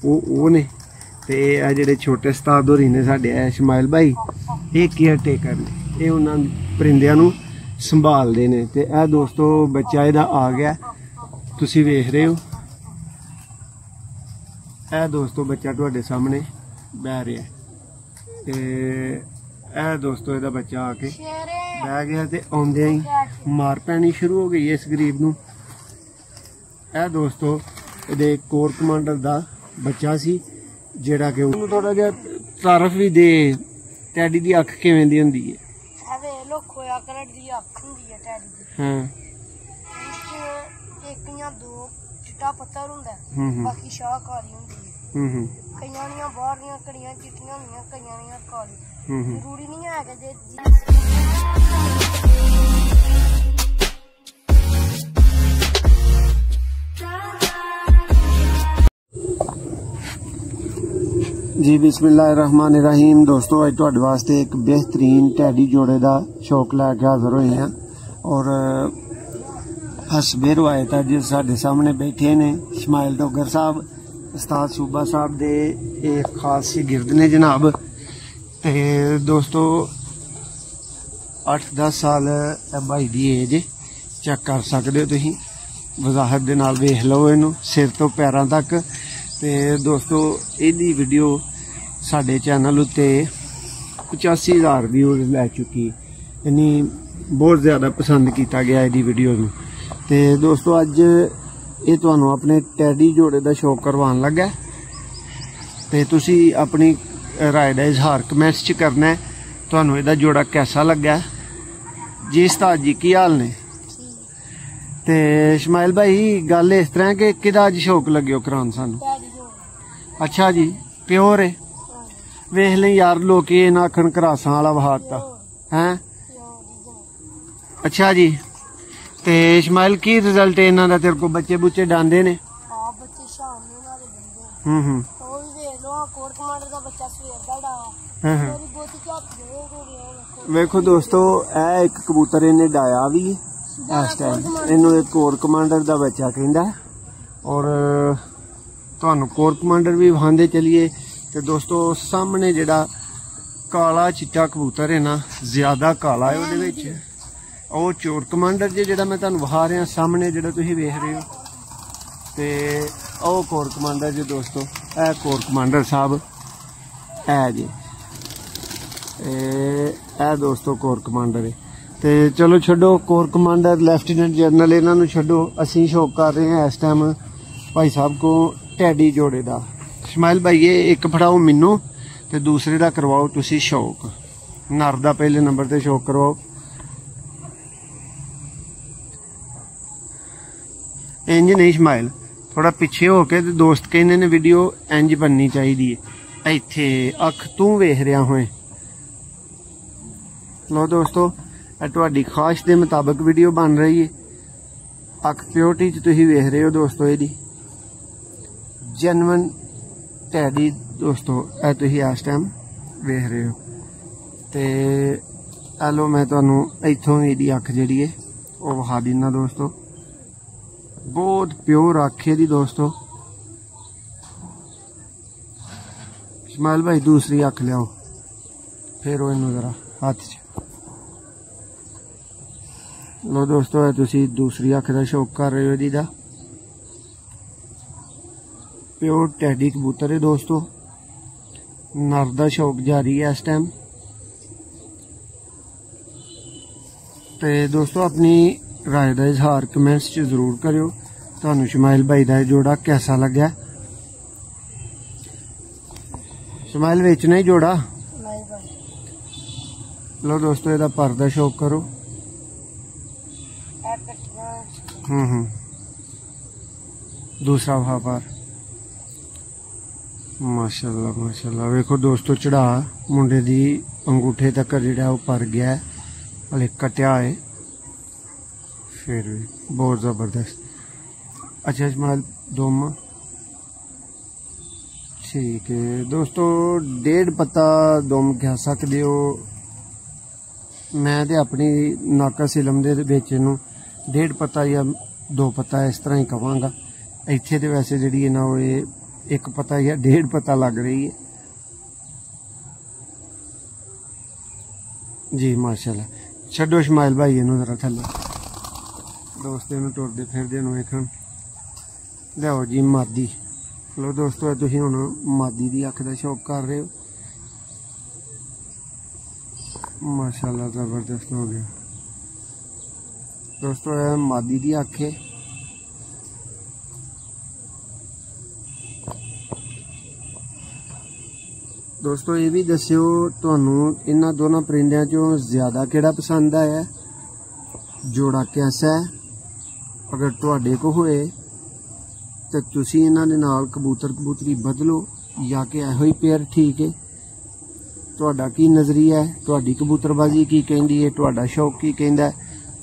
वो ने ते आ जेह्ड़े छोटे उस्ताद होरी ने साडे इस्माइल भाई ये केयर टेकर ने, ये उन्होंने परिंदियां नूं संभालदे ने। ते ए दोस्तों बच्चा इहदा आ गया, तुसीं वेख रहे हो। ए दोस्तों बच्चा तुहाडे सामने बह रहा है ते ए दोस्तों इहदा बच्चा आके बह गया ते आउंदियां ही मार पैनी शुरू हो गई है इस गरीब नूं। ए दोस्तों इहदे कोर कमांडर दा बच्चा सी जेड़ा कि उन्होंने थोड़ा जिहा तारफ भी दे। टैडी दी अख किवें दी हुंदी है? खोया कलर दी अख हुंदी है टैडी दी। हां एक या दो चिट्टा पत्थर हुंदा है, बाकी शाहकारी हुंदी है। कईयां दियां बाहर दियां कड़ियां चिट्टियां हुंदियां, कईयां दियां काली। जरूरी नहीं है कि जी बिस्मिल्लाहिर्रहमानिर्रहीम। दोस्तों अज तुहाडे वास्ते एक बेहतरीन टैडी जोड़े का शौक लैके हाजिर होए हैं और हसबे रवायत अज साडे सामने बैठे ने इस्माइल डोगर साहब, उस्ताद सूबा साहब दे एक खास गिरद ने जनाब। ते दोस्तों 8-10 साल भाई दी एज चेक कर सकते हो तुसीं, वजाहत दे नाल वेख लो इनू सिर तो पैरों तक। ते दोस्तों इहदी वीडियो साडे चैनल उत्ते 85,000 व्यूज लै चुकी, यानी बहुत ज़्यादा पसंद किया गया इहदी वीडियो नूं। ते दोस्तों अज ये तुहानूं अपने टैडी जोड़े का शौक करवान लगा ते तुसी अपनी राय का इजहार कमेंट्स च करना है। तुहानूं इहदा जोड़ा कैसा लगा? जी उस्ताद जी की हाल ने? ते इस्माइल भाई गल इस तरह कि किदा अज शौक लग्यो करान सानू? अच्छा जी प्योर है? वेख लें यार लोग ना आखन घरासां वाला वहाता हैं। अच्छा जी ते इस्माइल की रिजल्ट है इन्हां दा? तेरे को बच्चे बुच्चे डांदे ने? वेखो दोस्तों ए एक कबूतर इन्हें डाया भी इस टाइम, इनू एक कोर कमांडर का बच्चा कहंदा और तुहानू कोर कमांडर भी विखांदे चलिए। तो दोस्तों सामने जिहड़ा काला चिट्टा कबूतर है ना, ज्यादा काला है उहदे विच, ओह चोर कमांडर जे जिहड़ा मैं तुहानू विखा रहा सामने जिहड़ा तुसीं वेख रहे हो। ते ओह कोर कमांडर जी दोस्तों, ए कोर कमांडर साहब है जी, ए दोस्तों कोर कमांडर है। ते चलो छड्डो कोर कमांडर लेफ्टिनेंट जनरल इन्हां नूं छड्डो, असीं शौक कर रहे हैं इस टाइम भाई साहब को टैडी जोड़े का। इस्माइल भाई ये एक फड़ाओ मैनू ते दूसरे का करवाओ तुसी शौक, नर का पहले नंबर ते शौक करवाओ। इंज नहीं इस्माइल, थोड़ा पिछे होके ते दोस्त कहने ने वीडियो इंज बननी चाहिए है। इत्थे अख तू वेख रहा होए। लो दोस्तों तुहाडी ख्वाहिश के मुताबिक वीडियो बन रही है। अख प्योरिटी च तुसीं वेख रहे हो दोस्तों, इहदी जेन्युइन टैडी दोस्तों ए तुसीं इस टाइम वेख रहे हो। ते लो मैं तुहानूं इत्थों इहदी अख जिहड़ी है वो विखा दिना दोस्तों, बहुत प्योर अख है दी दोस्तों। इस्माइल भाई दूसरी अख लियाओ, फिर वो इनू जरा हाथ च लो दोस्तों, तुसी दूसरी अख का शौक कर रहे हो इहदी दा। प्योर टैडी कबूतर है दोस्तों, नर का शौक जारी है इस टाइम। ते दोस्तों अपनी राय का इजहार कमेंट्स च जरूर करियो, तुहानूं इस्माइल भाई का जोड़ा कैसा लग्या। इस्माइल वेचना ही जोड़ा? लो दोस्तों इहदा पर दा शौक करो। दूसरा वहा पर माशाल्लाह माशाल्लाह। वेखो दोस्तों चढ़ा मुंडे दी अंगूठे तक जिहड़ा वो पर गया है, हले कटिया है, फिर भी बहुत जबरदस्त। अच्छा इस्माइल दुम ठीक है दोस्तों, 1.5 पत्ता दुम कह सकते हो। मैं तो अपनी नाकस इलम दे विच इहनूं 1.5 पत्ता या 2 पत्ता इस तरह ही कहांगा। इत्थे तो वैसे जिहड़ी है ना वो एक पता या 1.5 पता लग रही है जी माशाल्लाह। छड्डो इस्माइल भाई इनू जरा थले दोस्तों इनू टुरदे फिरदे नूं वेखण लियाओ जी मादी। लो दोस्तों तुसीं हुण मादी दी अख दा शौक कर रहे हो माशाल्लाह जबरदस्त हो गया दोस्तों। यह मादी दी अख है दोस्तों। ये भी दस्यो तुहानू इन्हां दोनों परिंदियां चों ज्यादा किहड़ा पसंद आया, जोड़ा कैसा है। अगर तुहाडे को होए तो तुसी इन्हां दे नाल कबूतर कबूतरी बदलो या कि इहो ही पेयर ठीक है। तुहाडा की नज़रिया है, तुहाडी कबूतरबाजी की कहंदी है, तुहाडा शौक की कहंदा है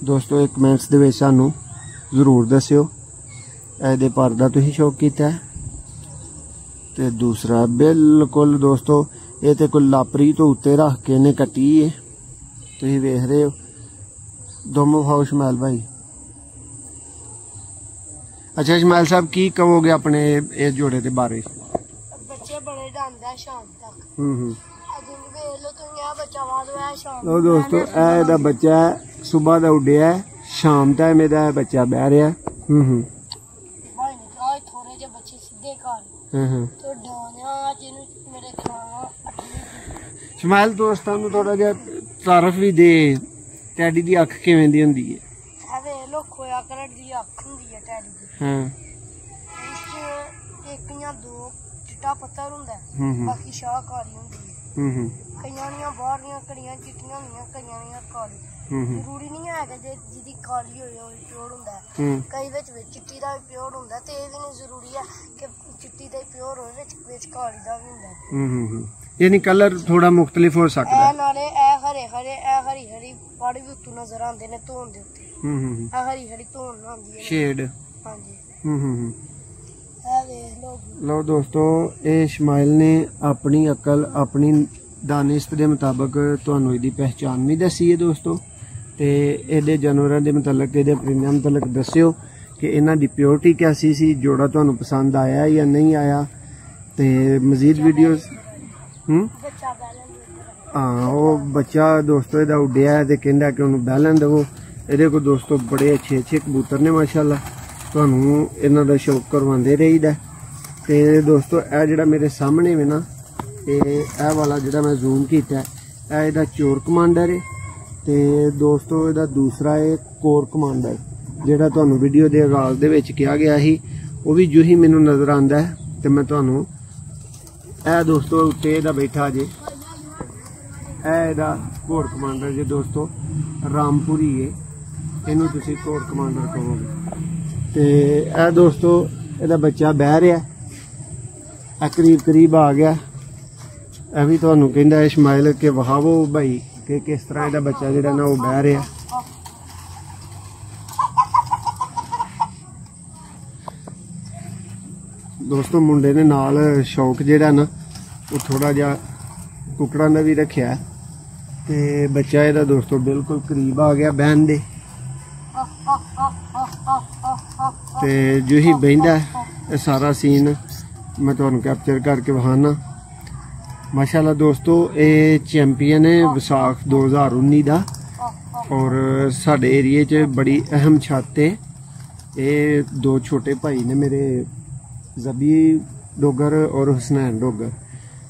दोस्तों। एक कमेंट्स दे विच सानू जरूर दस्सिओ। इहदे पर दा तुसीं शौक कीता है ते दूसरा बिल्कुल दोस्तों ये तो कोई लापरी तो उत्ते रख के इन्हें कट्टी है, तुसीं वेख रहे हो। दोमो खाओ इस्माइल भाई। अच्छा इस्माइल साहब की कहोगे अपने इस जोड़े के बारे? बच्चे बड़े डांदा है शाम तक। लो दोस्तों ए बच्चा सुबह का उड्डिया है, शाम टाइम एदा बच्चा बह रहा है। थोड़े जे बच्चे सीधे घर तो डाना जिन्हों मेरे खाना इस्माइल दोस्तां नूं थोड़ा जिहा तारफ भी दे, टैडी दी अख किवें दी हुंदी है? वे लो खोया कलर दी अख हुंदी है टैडी दी। हां एक या दो चिट्टा पत्थर हुंदा है, बाकी शाहकारी हुंदी है। कईयां दियां बाहर दियां कड़ियां चिट्टियां हुंदियां, कईयां दियां काली। जरूरी नहीं है कि जिहदी काली होए ओह प्योर हुंदा है, कई विच चिट्टी दा भी प्योर हुंदा ते इह भी नहीं जरूरी है कि चिट्टी दा प्योर होए विच काली दा भी हुंदा है। यानी कलर थोड़ा मुख्तलिफ हो सकता है। नाले ए हरे हरे ए हरी हरी पड़ भी उत्तों नजर आंदे ने धोन दे उत्ते। ए हरी हरी धोन आंदी है शेड। हां जी ए वेख लो। लो दोस्तों ये इस्माइल ने अपनी अकल अपनी दानिश के मुताबिक तुहानू इहदी पहचान भी दसी है दोस्तों। ते इहदे जानवरां दे मतलब इहदे परिंदियां मतलब दस्सिओ कि इन्हां दी प्योरिटी कैसी सी, जोड़ा तुहानू पसंद आया या नहीं आया। ते मजीद वीडियोस हाँ वो बच्चा दोस्तों इहदा उड्डिया है ते कहंदा कि उन्हें बहलन देवो। इहदे को दोस्तों बड़े अच्छे अच्छे कबूतर ने माशाल्लाह, तुहानू इन्हां दा शौक करवांदे रहीदा। ते दोस्तों ए जिहड़ा मेरे सामने में ना ए वाला जिहड़ा मैं जूम कीता है इहदा चोर कमांडर है। ते दोस्तों इहदा दूसरा है कोर कमांडर, जिहड़ा तुहानू वीडियो दे आगाज दे विच कहा गया ही वो भी जो ही मैनू नज़र आंदा है। ते मैं तुहानू ए दोस्तों उत्ते इहदा बैठा जे एदा कोर कमांडर जे दोस्तों रामपुरी है, इनू तुसी कोर कमांडर कहोगे। ते ए दोस्तों इहदा बच्चा बह रहा है, करीब करीब आ गया। ए भी तुहानू कहंदा है इस्माइल के वहावो भाई कि किस तरह इहदा बच्चा जिहड़ा ना वो बह रहा है। दोस्तों मुंडे ने नाल शौक जिहड़ा ना वो थोड़ा जिहा कुकड़ां दा भी रखिया है। ते बच्चा इहदा दोस्तों बिल्कुल करीब आ गया बहन दे। ते जो ही बहिंदा है सारा सीन मैं तुहानू कैप्चर करके विखाना। माशाल्लाह दोस्तों ये चैंपियन है विसाख 2019 दा और साडे एरिए च बड़ी अहम छत है। ये दो छोटे भाई ने मेरे, जबी डोगर और हुसनैन डोगर,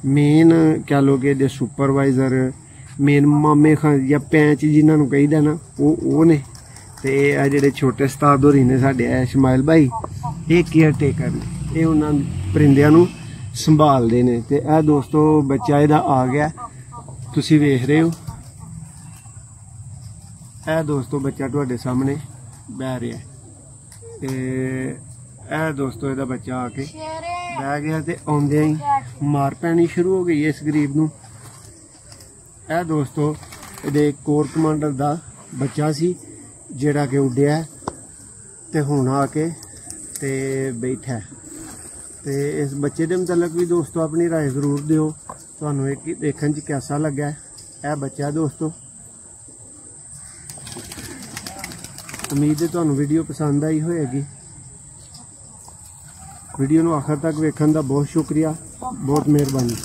मेन कह लो कि सुपरवाइजर मेन मामे खान या पैंच जिन्होंने कहीदा ना वो ने। ते आ जिहड़े छोटे उस्ताद होरी ने साडे इस्माइल भाई ये केयर टेकर ने, ये उन्होंने परिंदियां नू संभालते ने। ते आ दोस्तों बच्चा इहदा आ गया, तुसी वेख रहे हो। ए दोस्तों बच्चा तुहाडे सामने बह रहा है। ते ए दोस्तों इहदा बच्चा आके बह गया ते आउंदे ही मार पैनी शुरू हो गई है इस गरीब नू। ए दोस्तों इहदे कोर कमांडर दा बच्चा सी जिहड़ा कि उड्डिया है ते हुण आके ते बैठा है। ते इस बच्चे के मुतलक भी दोस्तों अपनी राय जरूर दिओ, तुहानू एक देखने च कैसा लगा है यह बच्चा दोस्तों। उम्मीद है तुहानू वीडियो पसंद आई होएगी। वीडियो ਨੂੰ ਆਖਰ ਤੱਕ ਵੇਖਣ ਦਾ ਬਹੁਤ ਸ਼ੁਕਰੀਆ, ਬਹੁਤ ਮਿਹਰਬਾਨੀ।